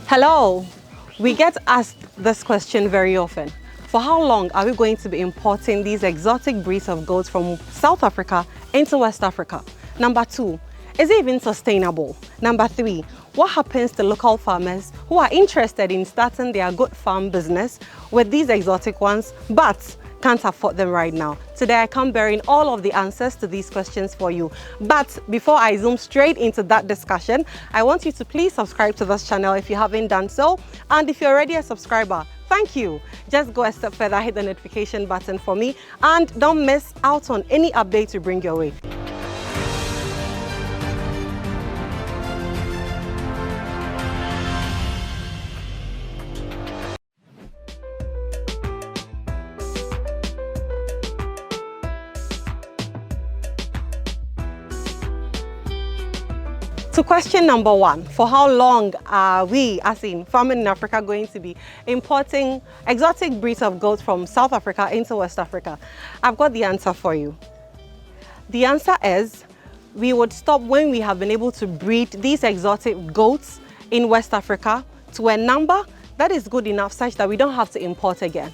Hello, we get asked this question very often. For how long are we going to be importing these exotic breeds of goats from South Africa into West Africa? Number 2, is it even sustainable? Number 3, what happens to local farmers who are interested in starting their goat farm business with these exotic ones but can't afford them right now? Today I come bearing all of the answers to these questions for you. But before I zoom straight into that discussion, I want you to please subscribe to this channel if you haven't done so. And if you're already a subscriber, thank you. Just go a step further, hit the notification button for me, and don't miss out on any updates we bring your way. To question number 1, for how long are we, as in farming in Africa, going to be importing exotic breeds of goats from South Africa into West Africa? I've got the answer for you. The answer is we would stop when we have been able to breed these exotic goats in West Africa to a number that is good enough such that we don't have to import again.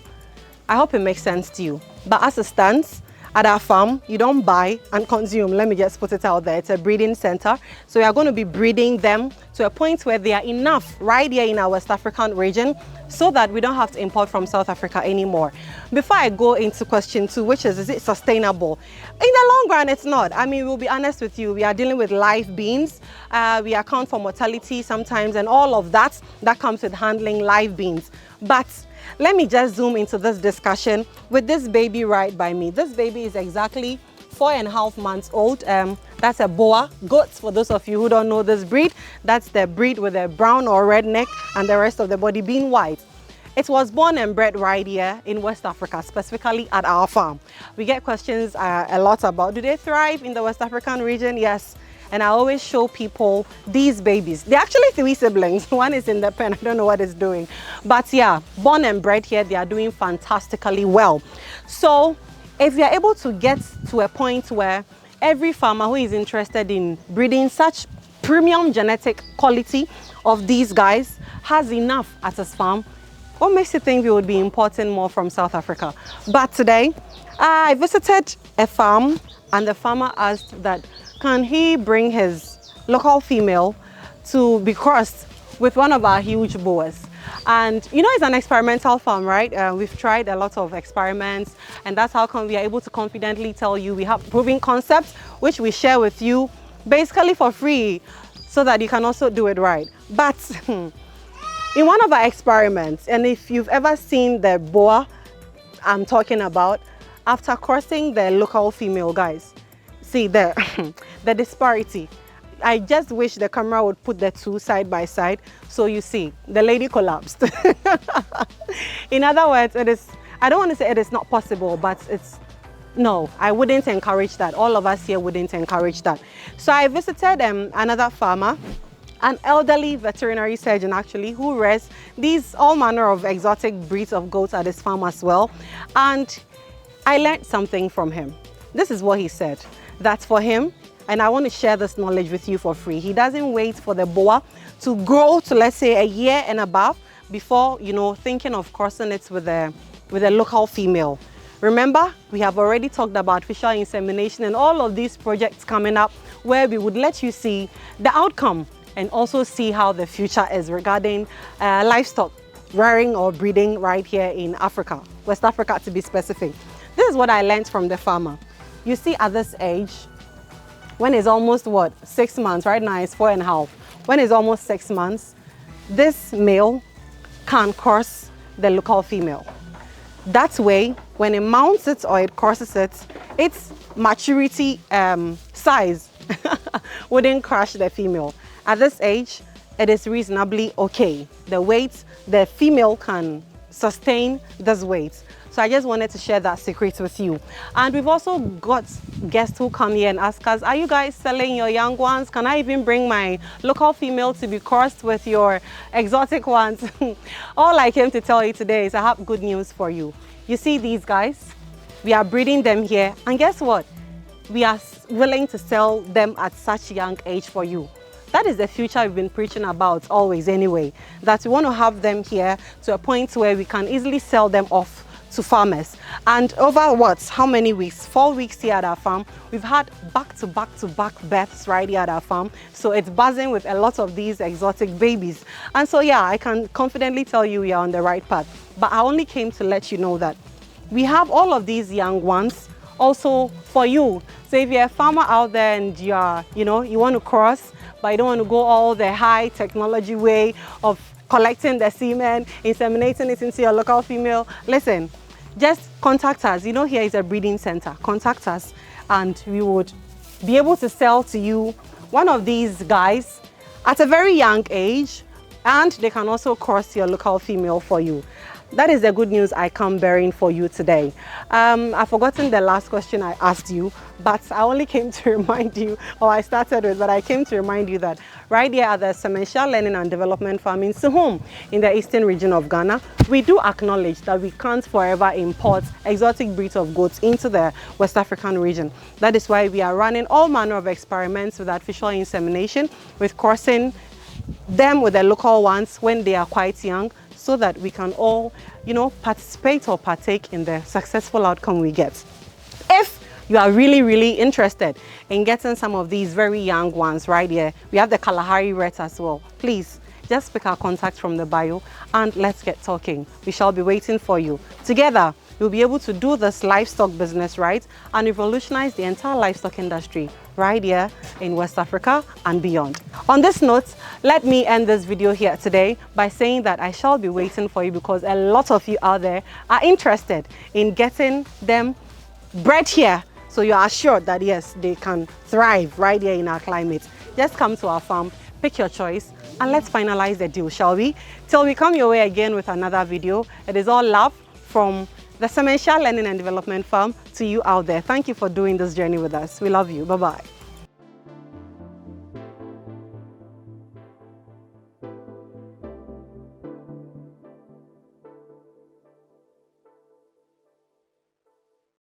I hope it makes sense to you. But as it stands, at our farm, you don't buy and consume. Let me just put it out there. It's a breeding center. So we are going to be breeding them to a point where they are enough right here in our West African region so that we don't have to import from South Africa anymore. Before I go into question 2, which is it sustainable? In the long run, it's not. I mean, we'll be honest with you. We are dealing with live beans. We account for mortality sometimes and all of that comes with handling live beans. But let me just zoom into this discussion with this baby right by me. This baby is exactly 4.5 months old. That's a boa goat. For those of you who don't know this breed, that's the breed with a brown or red neck and the rest of the body being white. It was born and bred right here in West Africa, specifically at our farm. We get questions a lot about, do they thrive in the West African region? Yes. And I always show people these babies. They're actually 3 siblings. One is in the pen. I don't know what it's doing. But yeah, born and bred here, they are doing fantastically well. So if you're able to get to a point where every farmer who is interested in breeding such premium genetic quality of these guys has enough at his farm, what makes you think we would be importing more from South Africa? But today, I visited a farm and the farmer asked that, can he bring his local female to be crossed with one of our huge boas? And you know, it's an experimental farm, right? We've tried a lot of experiments, and that's how come we are able to confidently tell you we have proven concepts which we share with you basically for free so that you can also do it right. But in one of our experiments, and if you've ever seen the boa I'm talking about, after crossing the local female, guys, see the disparity. I just wish the camera would put the 2 side by side so you see the lady collapsed. In other words, it is, I don't want to say it is not possible, but it's, no, I wouldn't encourage that. All of us here wouldn't encourage that. So I visited another farmer, an elderly veterinary surgeon actually, who rears these all manner of exotic breeds of goats at his farm as well. And I learned something from him. This is what he said. That's for him, and I want to share this knowledge with you for free. He doesn't wait for the boa to grow to, let's say, a year and above before, you know, thinking of crossing it with a local female. Remember, we have already talked about artificial insemination and all of these projects coming up where we would let you see the outcome and also see how the future is regarding livestock rearing or breeding right here in Africa, West Africa to be specific. This is what I learned from the farmer. You see, at this age, when it's almost what, 6 months, right now it's 4.5. When it's almost 6 months, this male can cross the local female. That way, when it mounts it or it crosses it, its maturity size wouldn't crush the female. At this age, it is reasonably okay. The weight, the female can sustain this weight. So I just wanted to share that secret with you. And we've also got guests who come here and ask us, are you guys selling your young ones? Can I even bring my local female to be crossed with your exotic ones? All I came to tell you today is I have good news for you. You see these guys? We are breeding them here. And guess what? We are willing to sell them at such young age for you. That is the future we've been preaching about always anyway, that we want to have them here to a point where we can easily sell them off to farmers. And over how many weeks? 4 weeks here at our farm, we've had back-to-back births right here at our farm. So it's buzzing with a lot of these exotic babies. And so yeah, I can confidently tell you we are on the right path. But I only came to let you know that we have all of these young ones also for you. So if you're a farmer out there and you want to cross, but you don't want to go all the high technology way of collecting the semen, inseminating it into your local female, listen, just contact us. Here is a breeding center. Contact us and we would be able to sell to you one of these guys at a very young age, and they can also cross your local female for you. That is the good news I come bearing for you today. I've forgotten the last question I asked you, but I only came to remind you, or I started with, but I came to remind you that right here at the Sementia Learning and Development Farm in Suhum, in the eastern region of Ghana, we do acknowledge that we can't forever import exotic breeds of goats into the West African region. That is why we are running all manner of experiments with artificial insemination, with crossing them with the local ones when they are quite young, so that we can all, participate or partake in the successful outcome we get. If you are really interested in getting some of these very young ones right here, we have the Kalahari Reds as well. Please, just pick our contact from the bio and let's get talking. We shall be waiting for you. Together, we'll be able to do this livestock business right and revolutionize the entire livestock industry right here in West Africa and beyond. On this note, let me end this video here today by saying that I shall be waiting for you, because a lot of you out there are interested in getting them bred here. So you are assured that yes, they can thrive right here in our climate. Just come to our farm, pick your choice, and let's finalize the deal, shall we? Till we come your way again with another video, it is all love from the Sementia Learning and Development Farm to you out there. Thank you for doing this journey with us. We love you. Bye-bye.